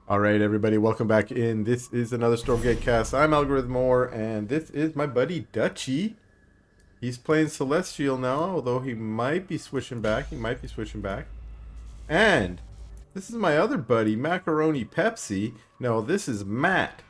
All right, everybody, welcome back in. This is another Stormgate cast. I'm Algorithmore, and this is my buddy Dutchy. He's playing Celestial now, although he might be switching back. And this is my other buddy, Macaroni Pepsi. No, this is Matt.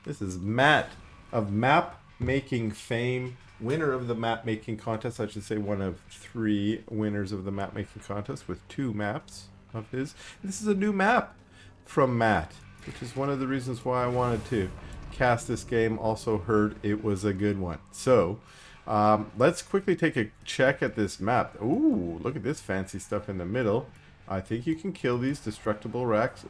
This is Matt of map making fame, winner of the map making contest. I should say one of 3 winners of the map making contest with 2 maps of his. This is a new map from Matt, which is one of the reasons why I wanted to cast this game. Also heard it was a good one. So let's quickly take a check at this map. Ooh, look at this fancy stuff in the middle. I think you can kill these destructible rocks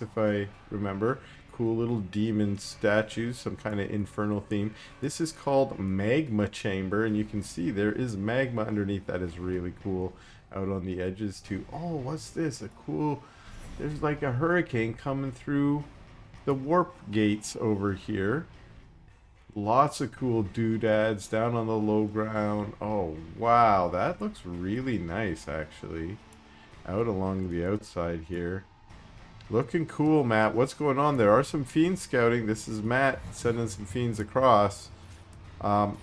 if I remember. Cool little demon statues, some kind of infernal theme. This is called Magma Chamber, and you can see there is magma underneath. That is really cool. Out on the edges too. Oh, what's this? A cool... There's like a hurricane coming through the warp gates over here. Lots of cool doodads down on the low ground. Oh, wow. That looks really nice, actually. Out along the outside here. Looking cool, Matt. What's going on? There are some fiends scouting. This is Matt sending some fiends across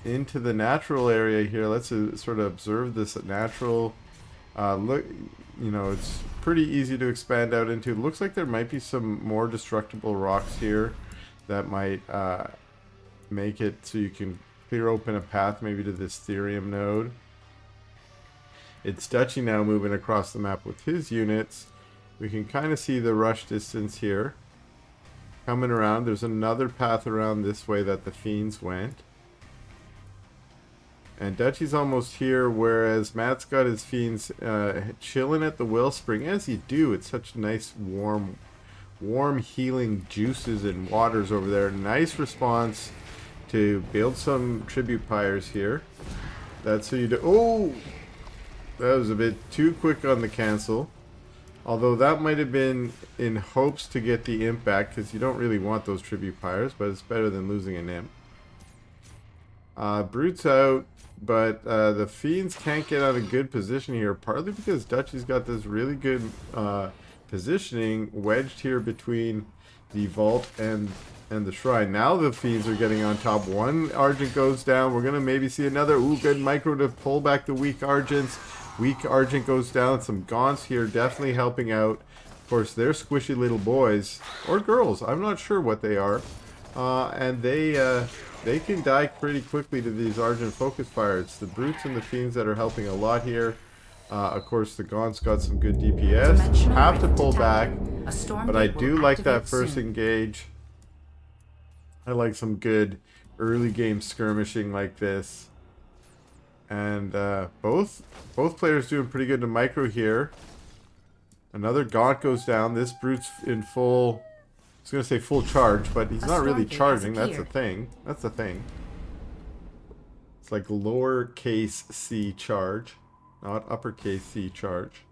into the natural area here. Let's sort of observe this natural look. You know, it's pretty easy to expand out into. It looks like there might be some more destructible rocks here that might make it so you can clear open a path maybe to this Therium node. It's Dutchy now moving across the map with his units. We can kind of see the rush distance here. Coming around, there's another path around this way that the fiends went. And Dutchy's almost here, whereas Matt's got his fiends chilling at the wellspring, as you do. It's such nice, warm healing juices and waters over there. Nice response to build some tribute pyres here. That's how you do. Oh! That was a bit too quick on the cancel. Although that might have been in hopes to get the imp back, because you don't really want those tribute pyres, but it's better than losing an imp. Brute's out. But the fiends can't get out of good position here, partly because Dutchy's got this really good positioning wedged here between the vault and the shrine. Now the fiends are getting on top. One Argent goes down. We're going to maybe see another. Ooh, good micro to pull back the weak Argents. Weak Argent goes down. Some Gaunts here definitely helping out. Of course, they're squishy little boys. Or girls. I'm not sure what they are. And they can die pretty quickly to these Argent focus fires. It's the Brutes and the Fiends that are helping a lot here. Of course, the Gaunt's got some good DPS. Have to pull back, but I do like that first engage. I like some good early game skirmishing like this. And both players doing pretty good to micro here. Another Gaunt goes down. This Brute's in full... I was going to say full charge, but he's not really charging. That's the thing. That's the thing. It's like lowercase c charge, not uppercase c charge.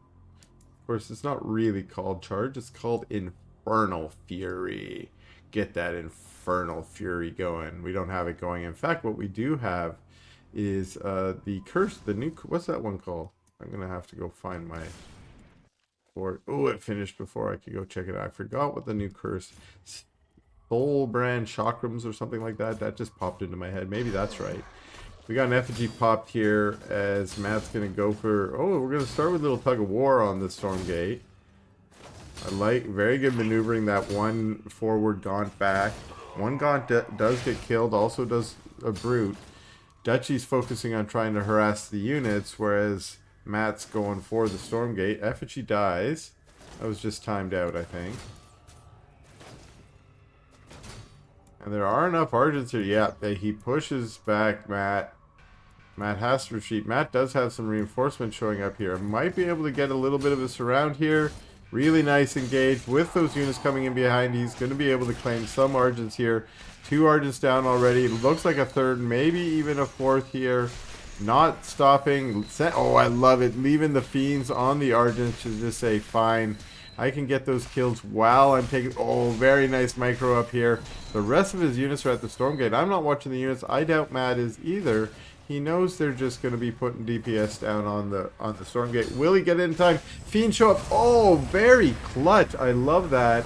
Of course, it's not really called charge. It's called Infernal Fury. Get that Infernal Fury going. We don't have it going. In fact, what we do have is the curse. The new... What's that one called? I'm going to have to go find my... Oh, it finished before I could go check it out. I forgot what the new curse, Soul Brand Chakrams or something like that. That just popped into my head. Maybe that's right. We got an effigy popped here as Matt's going to go for... Oh, we're going to start with a little tug of war on the Stormgate. I like very good maneuvering that one forward Gaunt back. One Gaunt does get killed, also does a Brute. Dutchy's focusing on trying to harass the units, whereas... Matt's going for the Stormgate. Effigy dies. That was just timed out, I think. And there are enough Argents here. Yeah, he pushes back Matt. Matt has to retreat. Matt does have some reinforcements showing up here. Might be able to get a little bit of a surround here. Really nice engage. With those units coming in behind, he's going to be able to claim some Argents here. 2 Argents down already. It looks like a third, maybe even a fourth here. Not stopping. Oh, I love it. Leaving the Fiends on the Argent to just say, fine, I can get those kills while I'm taking... Oh, very nice micro up here. The rest of his units are at the Stormgate. I'm not watching the units. I doubt Matt is either. He knows they're just going to be putting DPS down on the Stormgate. Will he get it in time? Fiends show up. Oh, very clutch. I love that.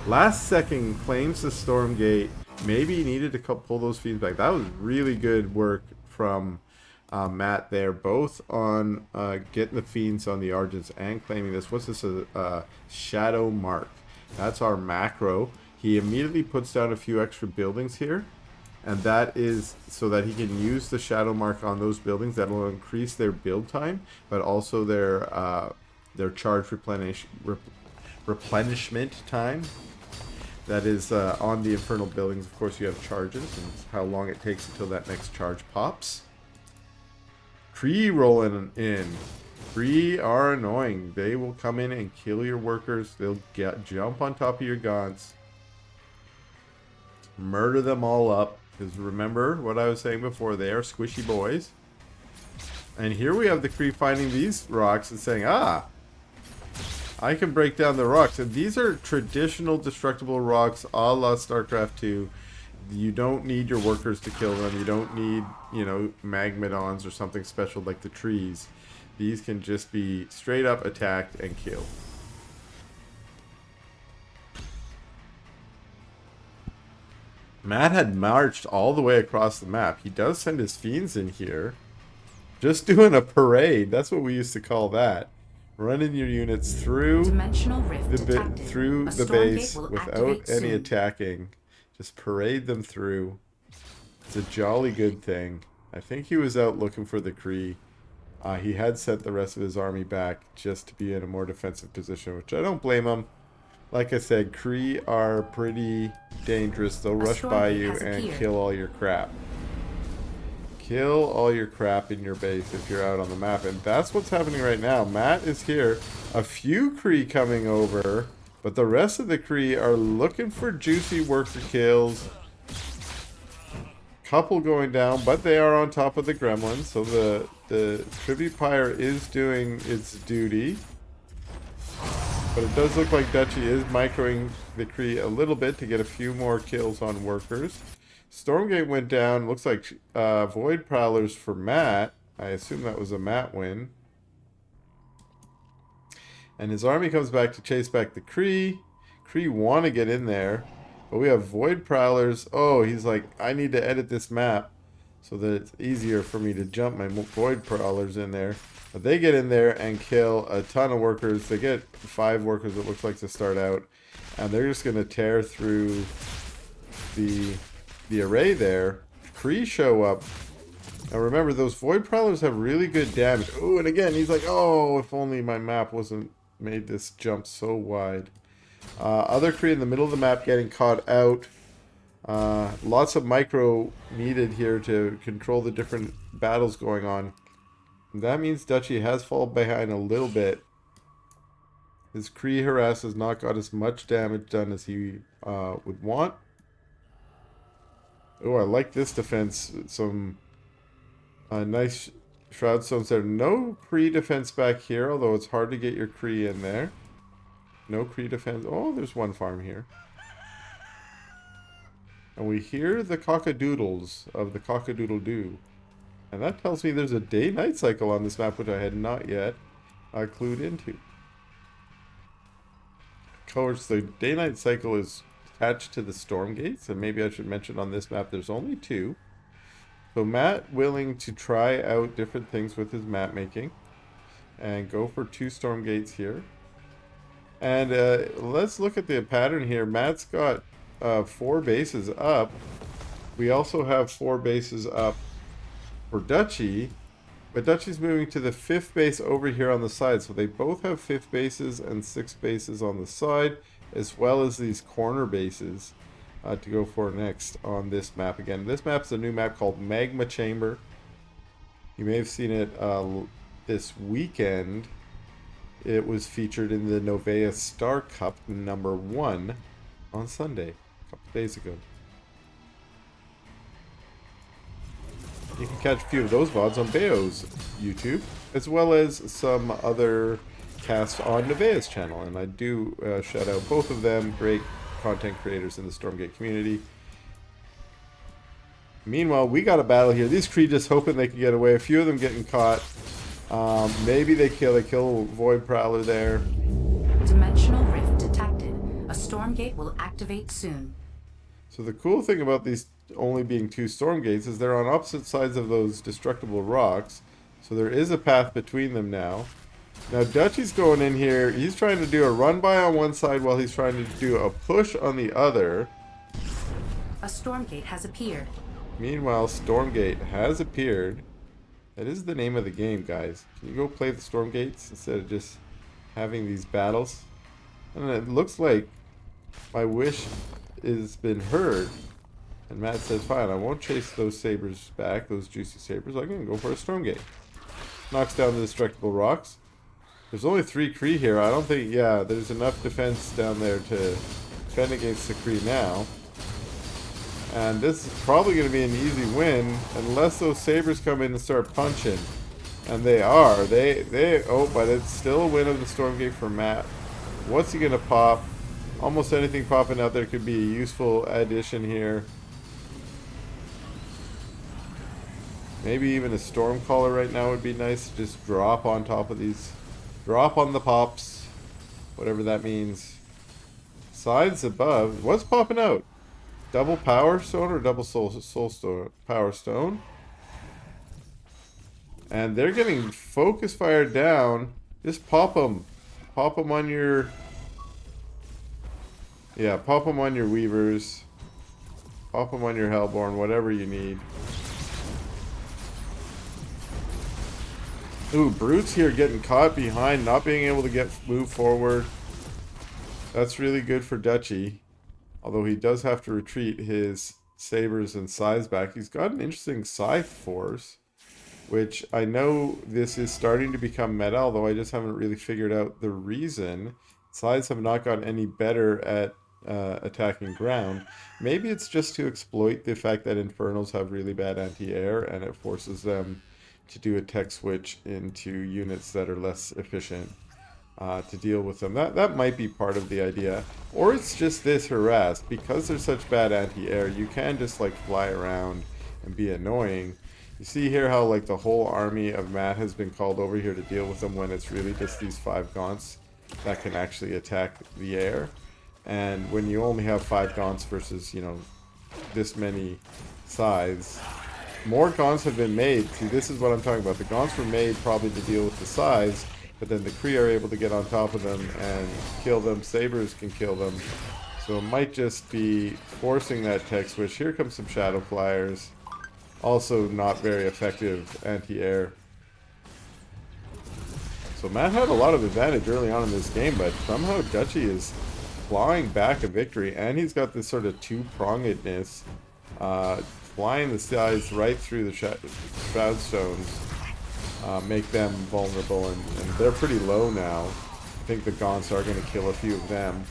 Last second claims the Stormgate. Maybe he needed to pull those Fiends back. That was really good work from Matt there, both on getting the Fiends on the Argents and claiming this. What's this? Shadow Mark. That's our macro. He immediately puts down a few extra buildings here. And that is so that he can use the Shadow Mark on those buildings. That will increase their build time, but also their charge replenishment time. That is on the Infernal buildings. Of course, you have charges and how long it takes until that next charge pops. Kree rolling in. Kree are annoying. They will come in and kill your workers. They'll jump on top of your gaunts. Murder them all up. Because remember what I was saying before, they are squishy boys. And here we have the Kree finding these rocks and saying, ah, I can break down the rocks. And these are traditional destructible rocks a la StarCraft 2. You don't need your workers to kill them. You don't need, magmadons or something special like the trees. These can just be straight up attacked and killed. Matt had marched all the way across the map. He does send his Fiends in here. Just doing a parade. That's what we used to call that. Running your units through the base without any attacking. Just parade them through. It's a jolly good thing. I think he was out looking for the Kree. He had sent the rest of his army back just to be in a more defensive position, which I don't blame him. Like I said, Kree are pretty dangerous. They'll rush by you and kill all your crap. Kill all your crap in your base if you're out on the map. And that's what's happening right now. Matt is here. A few Kree coming over, but the rest of the Kree are looking for juicy worker kills. Couple going down, but they are on top of the gremlins. So the Tribute Pyre is doing its duty. But it does look like Dutchy is microing the Kree a little bit to get a few more kills on workers. Stormgate went down. Looks like Void Prowlers for Matt. I assume that was a Matt win. And his army comes back to chase back the Kree. Kree want to get in there. But we have Void Prowlers. Oh, he's like, I need to edit this map so that it's easier for me to jump my Void Prowlers in there. But they get in there and kill a ton of workers. They get 5 workers, it looks like, to start out. And they're just going to tear through the array there. Kree show up. Now remember, those Void Prowlers have really good damage. Oh, and again, he's like, oh, if only my map wasn't made this jump so wide. Other Kree in the middle of the map getting caught out. Lots of micro needed here to control the different battles going on. That means Dutchy has fallen behind a little bit. His Kree harass has not got as much damage done as he would want. Oh, I like this defense. Some nice Shroud Stones there. No Kree defense back here, although it's hard to get your Kree in there. No Kree defense. Oh, there's one farm here. And we hear the cockadoodles of the cockadoodle-doo. And that tells me there's a day-night cycle on this map, which I had not yet clued into. Of course, the day-night cycle is attached to the Stormgates, and maybe I should mention on this map there's only 2. So Matt willing to try out different things with his map making and go for 2 Stormgates here. And let's look at the pattern here. Matt's got 4 bases up. We also have 4 bases up for Dutchy, but Dutchy's moving to the 5th base over here on the side. So they both have 5th bases and 6th bases on the side, as well as these corner bases to go for next on this map. Again, this map's a new map called Magma Chamber. You may have seen it this weekend. It was featured in the Novea Star Cup #1 on Sunday, a couple days ago. You can catch a few of those VODs on Bayo's YouTube, as well as some other casts on Nevea's channel. And I do shout out both of them, great content creators in the Stormgate community. Meanwhile, we got a battle here. These Kree just hoping they can get away. A few of them getting caught. Maybe they kill Void Prowler there. Dimensional rift detected. A storm Stormgate will activate soon. So the cool thing about these only being 2 Stormgates is they're on opposite sides of those destructible rocks. So there is a path between them now. Now Dutchy's going in here. He's trying to do a run by on one side while he's trying to do a push on the other. A Stormgate has appeared. Meanwhile, Stormgate has appeared. That is the name of the game, guys. Can you go play the Stormgates instead of just having these battles? And it looks like my wish has been heard. And Matt says, fine, I won't chase those sabers back, those juicy sabers. I'm going to go for a Stormgate. Knocks down the destructible rocks. There's only 3 Kree here. I don't think, yeah, there's enough defense down there to defend against the Kree now. And this is probably going to be an easy win unless those sabers come in and start punching. And they are. Oh, but it's still a win of the Stormgate for Matt. What's he going to pop? Almost anything popping out there could be a useful addition here. Maybe even a Stormcaller right now would be nice. Just drop on top of these. Drop on the pops. Whatever that means. Sides above. What's popping out? Double Power Stone or double Soul Stone? Power Stone. And they're getting focus fire down. Just pop them. Pop them on your... Yeah, pop them on your Weavers. Pop them on your Hellborn. Whatever you need. Ooh, Brute's here getting caught behind, not being able to move forward. That's really good for Dutchy. Although he does have to retreat his sabers and scythes back. He's got an interesting scythe force, which I know this is starting to become meta, although I just haven't really figured out the reason. Scythes have not gotten any better at attacking ground. Maybe it's just to exploit the fact that Infernals have really bad anti-air, and it forces them to do a tech switch into units that are less efficient to deal with them. That might be part of the idea. Or it's just this harass. Because they're such bad anti-air, you can just like fly around and be annoying. You see here how like the whole army of Matt has been called over here to deal with them when it's really just these 5 Gaunts that can actually attack the air. And when you only have 5 Gaunts versus, you know, this many scythes, more Gaunts have been made. See, this is what I'm talking about. The Gaunts were made probably to deal with the scythes, but then the Kree are able to get on top of them and kill them. Sabers can kill them. So it might just be forcing that tech switch. Here comes some Shadow Flyers. Also not very effective anti-air. So Matt had a lot of advantage early on in this game, but somehow Dutchy is clawing back a victory, and he's got this sort of two-prongedness. Flying the sides right through the Shroud Stones make them vulnerable, and they're pretty low now. I think the Gaunts are going to kill a few of them.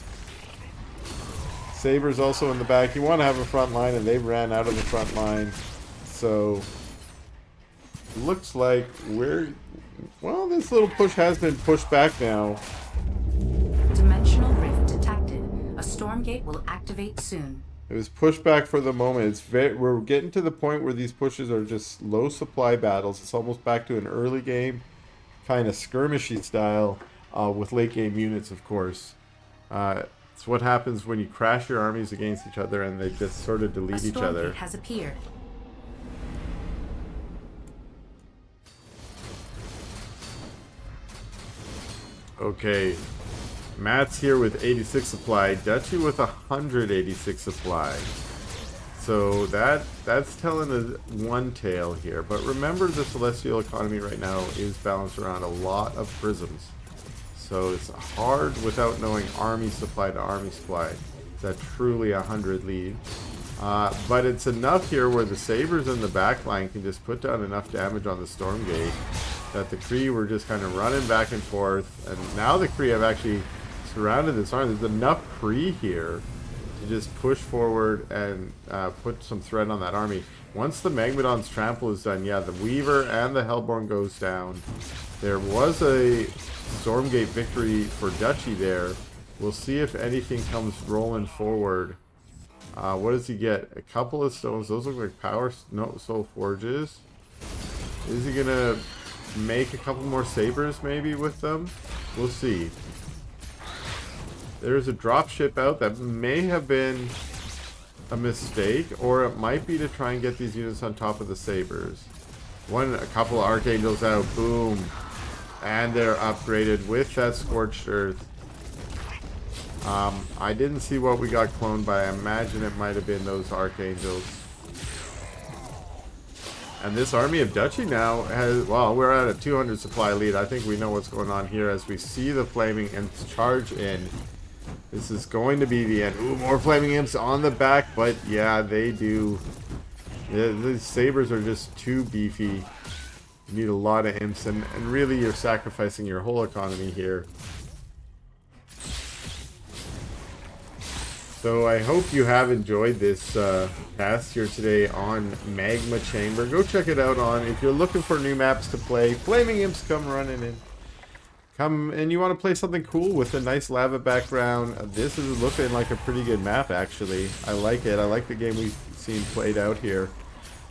Sabers also in the back. You want to have a front line, and they ran out of the front line. So, looks like well, this little push has been pushed back now. Dimensional rift detected. A Stormgate will activate soon. It was pushed back for the moment. We're getting to the point where these pushes are just low supply battles. It's almost back to an early game kind of skirmishy style with late game units, of course. It's what happens when you crash your armies against each other and they just sort of delete each other. A Stormgate has appeared. Okay, Matt's here with 86 supply, Dutchy with 186 supply. So that's telling us one tale here. But remember, the Celestial economy right now is balanced around a lot of prisms. So it's hard without knowing army supply to army supply. Is that truly 100 lead? But it's enough here where the Sabers in the back line can just put down enough damage on the Stormgate that the Kree were just kind of running back and forth. And now the Kree have actually surrounded this army. There's enough Kree here to just push forward and put some threat on that army. Once the Magmadon's trample is done, yeah, the Weaver and the Hellborn goes down. There was a Stormgate victory for Dutchy there. We'll see if anything comes rolling forward. What does he get? A couple of stones. Those look like soul forges. Is he gonna make a couple more sabers maybe with them? We'll see. There's a drop ship out that may have been a mistake, or it might be to try and get these units on top of the sabers. A couple of archangels out, boom, and they're upgraded with that scorched earth. I didn't see what we got cloned by. I imagine it might have been those archangels. And this army of Dutchy now has, well, we're at a 200 supply lead. I think we know what's going on here as we see the flaming imps charge in. This is going to be the end. Ooh, more flaming imps on the back, but yeah, they do. The sabers are just too beefy. You need a lot of imps, and really you're sacrificing your whole economy here. So I hope you have enjoyed this cast here today on Magma Chamber. Go check it out on, if you're looking for new maps to play, Flaming Imps come running in. Come and you want to play something cool with a nice lava background. This is looking like a pretty good map, actually. I like it. I like the game we've seen played out here.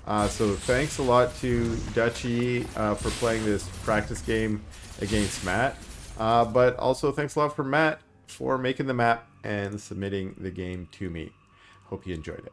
So thanks a lot to Dutchy for playing this practice game against Matt. But also thanks a lot for Matt for making the map and submitting the game to me. Hope you enjoyed it.